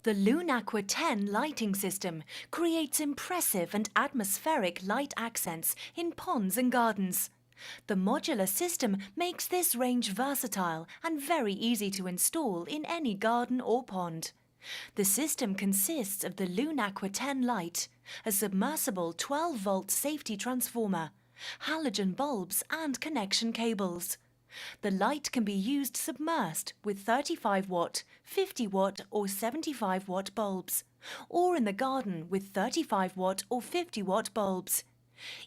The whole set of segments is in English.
The Lunaqua 10 lighting system creates impressive and atmospheric light accents in ponds and gardens. The modular system makes this range versatile and very easy to install in any garden or pond. The system consists of the Lunaqua 10 light, a submersible 12-volt safety transformer, halogen bulbs and connection cables. The light can be used submersed with 35 watt, 50 watt or 75 watt bulbs, or in the garden with 35 watt or 50 watt bulbs.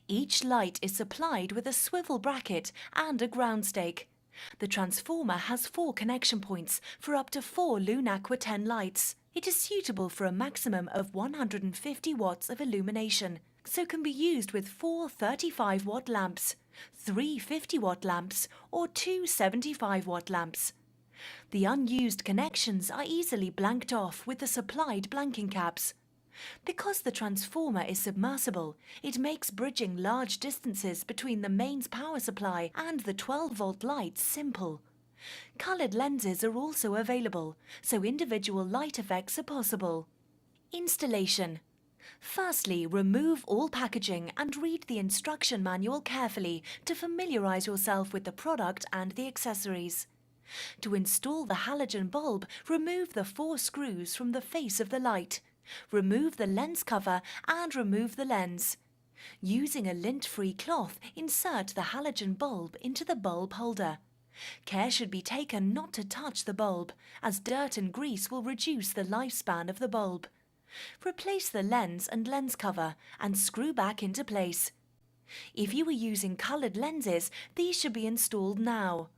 Each light is supplied with a swivel bracket and a ground stake. The transformer has 4 connection points for up to 4 Lunaqua 10 lights. It is suitable for a maximum of 150 watts of illumination, so can be used with 4 35-watt lamps, 3 50-watt lamps or 2 75-watt lamps. The unused connections are easily blanked off with the supplied blanking caps. Because the transformer is submersible, it makes bridging large distances between the mains power supply and the 12-volt lights simple. Coloured lenses are also available, so individual light effects are possible. Installation. Firstly, remove all packaging and read the instruction manual carefully to familiarise yourself with the product and the accessories. To install the halogen bulb, remove the 4 screws from the face of the light. Remove the lens cover and remove the lens. Using a lint-free cloth, insert the halogen bulb into the bulb holder. Care should be taken not to touch the bulb, as dirt and grease will reduce the lifespan of the bulb. Replace the lens and lens cover and screw back into place. If you are using coloured lenses, these should be installed now.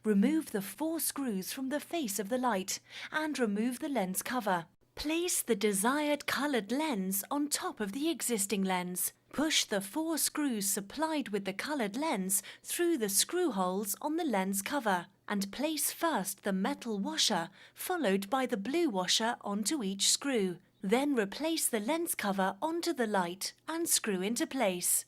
Remove the 4 screws from the face of the light and remove the lens cover. Place the desired coloured lens on top of the existing lens. Push the 4 screws supplied with the coloured lens through the screw holes on the lens cover and place first the metal washer followed by the blue washer onto each screw. Then replace the lens cover onto the light and screw into place.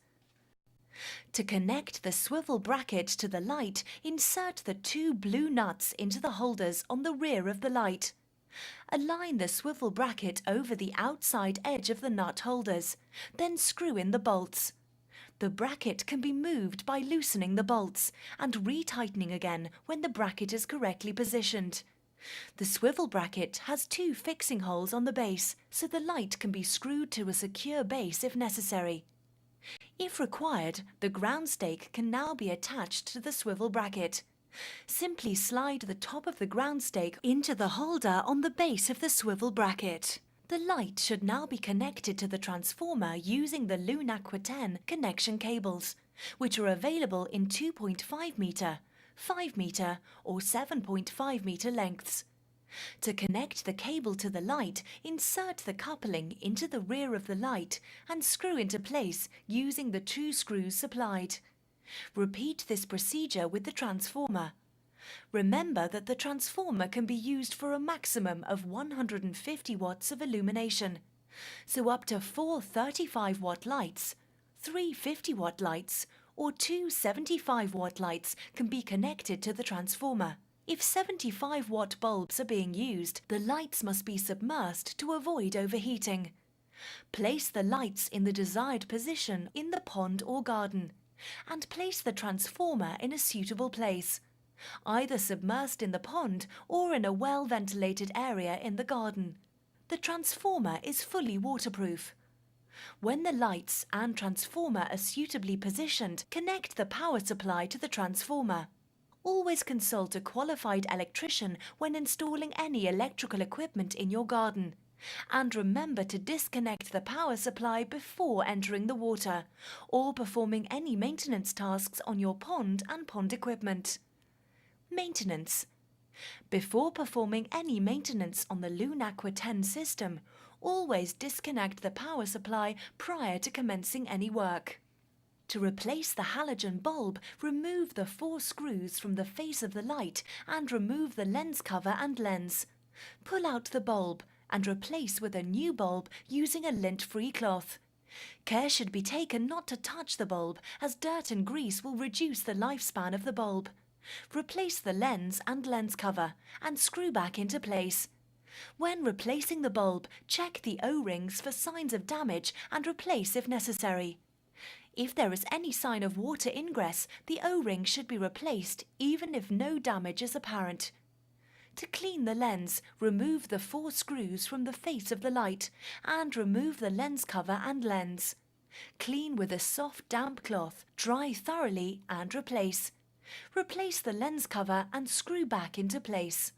To connect the swivel bracket to the light, insert the 2 blue nuts into the holders on the rear of the light. Align the swivel bracket over the outside edge of the nut holders, then screw in the bolts. The bracket can be moved by loosening the bolts and retightening again when the bracket is correctly positioned. The swivel bracket has 2 fixing holes on the base, so the light can be screwed to a secure base if necessary. If required, the ground stake can now be attached to the swivel bracket. Simply slide the top of the ground stake into the holder on the base of the swivel bracket. The light should now be connected to the transformer using the Lunaqua 10 connection cables, which are available in 2.5 metre, 5 metre or 7.5 metre lengths. To connect the cable to the light, insert the coupling into the rear of the light and screw into place using the 2 screws supplied. Repeat this procedure with the transformer. Remember that the transformer can be used for a maximum of 150 watts of illumination, so up to 4 35-watt lights, 3 50-watt lights or 2 75-watt lights can be connected to the transformer. If 75-watt bulbs are being used, the lights must be submersed to avoid overheating. Place the lights in the desired position in the pond or garden, and place the transformer in a suitable place, either submersed in the pond or in a well-ventilated area in the garden. The transformer is fully waterproof. When the lights and transformer are suitably positioned, connect the power supply to the transformer. Always consult a qualified electrician when installing any electrical equipment in your garden. And remember to disconnect the power supply before entering the water or performing any maintenance tasks on your pond and pond equipment. Maintenance. Before performing any maintenance on the Lunaqua 10 system, always disconnect the power supply prior to commencing any work. To replace the halogen bulb, remove the 4 screws from the face of the light and remove the lens cover and lens. Pull out the bulb and replace with a new bulb using a lint-free cloth. Care should be taken not to touch the bulb, as dirt and grease will reduce the lifespan of the bulb. Replace the lens and lens cover and screw back into place. When replacing the bulb, check the O-rings for signs of damage and replace if necessary. If there is any sign of water ingress, the O-ring should be replaced even if no damage is apparent. To clean the lens, remove the 4 screws from the face of the light and remove the lens cover and lens. Clean with a soft damp cloth, dry thoroughly and replace. Replace the lens cover and screw back into place.